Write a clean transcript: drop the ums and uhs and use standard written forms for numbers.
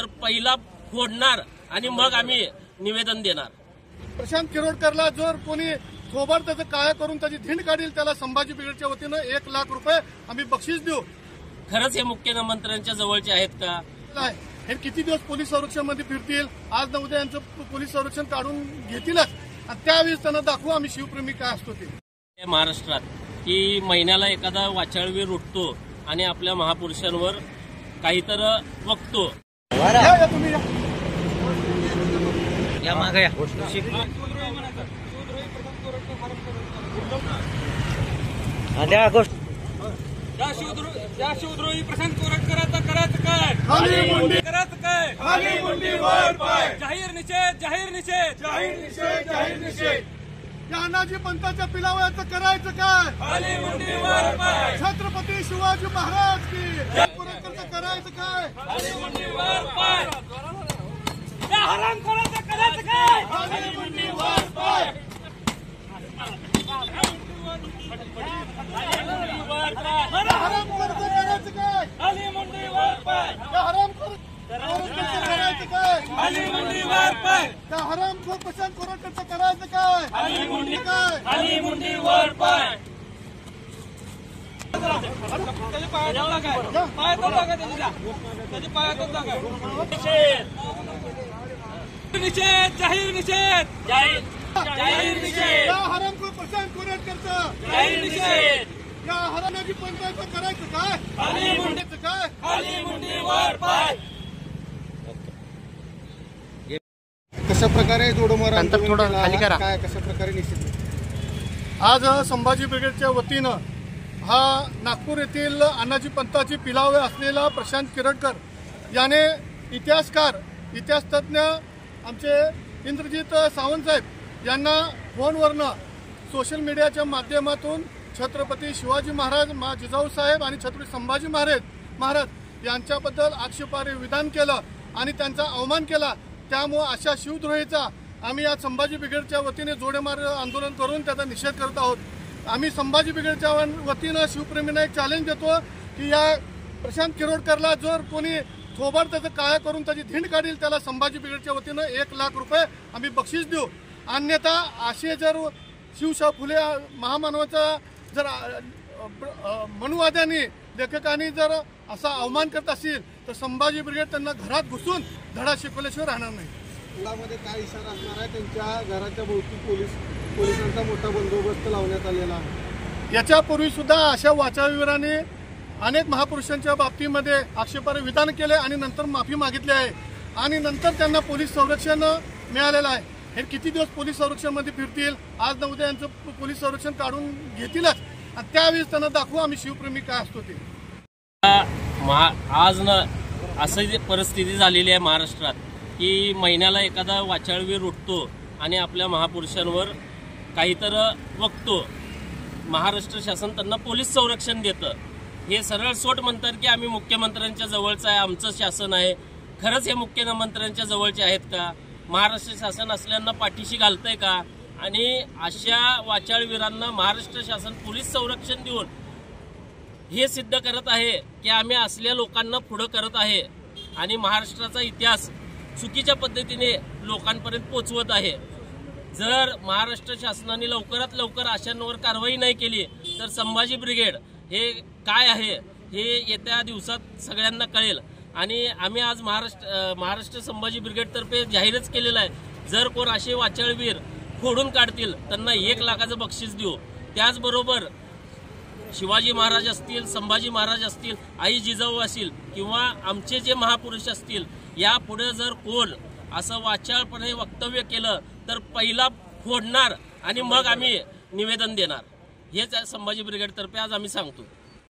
तर पहिला फोडणार आणि मग आम्ही निवेदन देणार। प्रशांत किरोडकरला जर कोणी थोबाड त्याचं काळं करून त्याची धिंड काढील त्याला संभाजी ब्रिगेडच्या वतीनं 1 लाख रुपये आम्ही बक्षीस देऊ। खरंच हे मुख्यमंत्र्यांच्या जवळचे आहेत का? हे किती दिवस पोलीस संरक्षण मध्ये फिरतील? आज न उद्या यांचं पोलीस संरक्षण काढून घेतीलच आणि त्यावेळेस त्यांना दाखवू आम्ही शिवप्रेमी काय असतो ते। महाराष्ट्रात की महिन्याला एखादा वाचाळवीर उठतो आणि आपल्या महापुरुषांवर काहीतरी वक्तो। या मागे शिवद्रोही प्रशांत कोरटकरांचं करायचं काय? करायचं काय? जाहीर निषेध, जाहीर निषेध, जाहीर निषेध, जाहीर निषेध। या अनाजी पंथाच्या पिलावयाचं करायचं काय? छत्रपती शिवाजी महाराज की कोरटकरचं करायचं काय? हरामखोराचं करायचं काय? हरामखोराचं करायचं काय? खाली मुंडी वर पाय, हरामखोर करायचं काय? खाली मुंडी वर पाय, त्या हरामखोर प्रशांत कोरटकरचं करायचं काय? खाली मुंडी, काय? खाली मुंडी वर पाय। त्याच्या पायात लागा, पायात लागा त्याच्या पायात लागा। निषेध, जाहीर निषेध, जाहीर निषेध। या हरामखोर प्रशांत कोरटकरचं जाहीर निषेध। या हरामाची पंचायत करायचं काय? खाली मुंडी, काय? खाली मुंडी वर पाय। कशा प्रकारे जोडोमार काय कशा प्रकारे निश्चित आज संभाजी ब्रिगेडच्या वतीनं हा नागपूर येथील अण्णाजी पंथाची पिलावे असलेला प्रशांत किरोडकर याने इतिहासतज्ञ आमचे इंद्रजित सावंत साहेब यांना फोनवरनं सोशल मीडियाच्या माध्यमातून छत्रपती शिवाजी महाराज जिजाऊ साहेब आणि छत्रपती संभाजी महाराज यांच्याबद्दल आक्षेपार्ह विधान केलं आणि त्यांचा अवमान केला। त्यामुळे अशा शिवद्रोहीचा आम्ही आज संभाजी ब्रिगेडच्या वतीने जोडेमार आंदोलन करून त्याचा निषेध करत आहोत। आम्ही संभाजी ब्रिगेडच्या वतीनं शिवप्रेमींना एक चॅलेंज देतो की या प्रशांत किरोडकरला जर कोणी थोबाड त्याचं काळं करून त्याची धिंड काढील त्याला संभाजी ब्रिगेडच्या वतीनं 1 लाख रुपये आम्ही बक्षीस देऊ। अन्यथा असे जर शिवशाहू फुले महामानवाचा जर मनुवाद्यांनी लेखकांनी जर असा अवमान करत असतील तर संभाजी ब्रिगेड त्यांना घरात घुसून धडा शिकवल्याशिवाय राहणार नाही। यामध्ये काय इशारा असणार आहे? त्यांच्या घराच्या भोवती पोलिसांचा मोठा बंदोबस्त लावण्यात आलेला आहे। याच्यापूर्वी सुद्धा अशा वाचाळवीरांनी अनेक महापुरुषांच्या बाबतीमध्ये आक्षेपार्ह विधान केले आणि नंतर माफी मागितली आहे आणि नंतर त्यांना पोलीस संरक्षण मिळालेलं आहे। हे किती दिवस पोलीस संरक्षण मध्ये फिरतील? आज न उद्या यांचं पोलीस संरक्षण काढून घेतीलच आणि त्यावेळेस त्यांना दाखवू आम्ही शिवप्रेमी काय असतो ते। आज असं परिस्थिती झालेली आहे महाराष्ट्रात की महिन्याला एखादा वाचाळवीर उठतो आणि आपल्या महापुरुषांवर काहीतरी वक्तो। महाराष्ट्र शासन त्यांना पोलीस संरक्षण देतं। हे सरळ सोट म्हणतात की आम्ही मुख्यमंत्र्यांच्या जवळचं आहे, आमचं शासन आहे। खरंच हे मुख्यमंत्र्यांच्या जवळचे आहेत का? महाराष्ट्र शासन असल्यांना पाठीशी घालतंय का? आणि अशा वाचाळवीरांना महाराष्ट्र शासन पोलीस संरक्षण देऊन हे सिद्ध करत आहे की आम्ही असल्या लोकांना पुढं करत आहे आणि महाराष्ट्राचा इतिहास चुकीच्या पद्धतीने लोकांपर्यंत पोहोचवत आहे। जर महाराष्ट्र शासनाने लवकरात लवकर अशांवर कारवाई नाही केली तर संभाजी ब्रिगेड हे काय आहे हे येत्या दिवसात सगळ्यांना कळेल आणि आम्ही आज महाराष्ट्र संभाजी ब्रिगेडतर्फे जाहीरच केलेलं आहे। जर कोण असे वाचाळवीर फोडून काढतील त्यांना 1 लाखाचं बक्षीस देऊ। त्याचबरोबर शिवाजी महाराज असतील, संभाजी महाराज असतील, आई जिजाऊ असतील किंवा आमचे जे महापुरुष असतील यापुढे जर कोण असं वाचाळपणे वक्तव्य केलं तर पहिला फोडणार आणि मग आम्ही निवेदन देणार। हेच संभाजी ब्रिगेडतर्फे आज आम्ही सांगतो।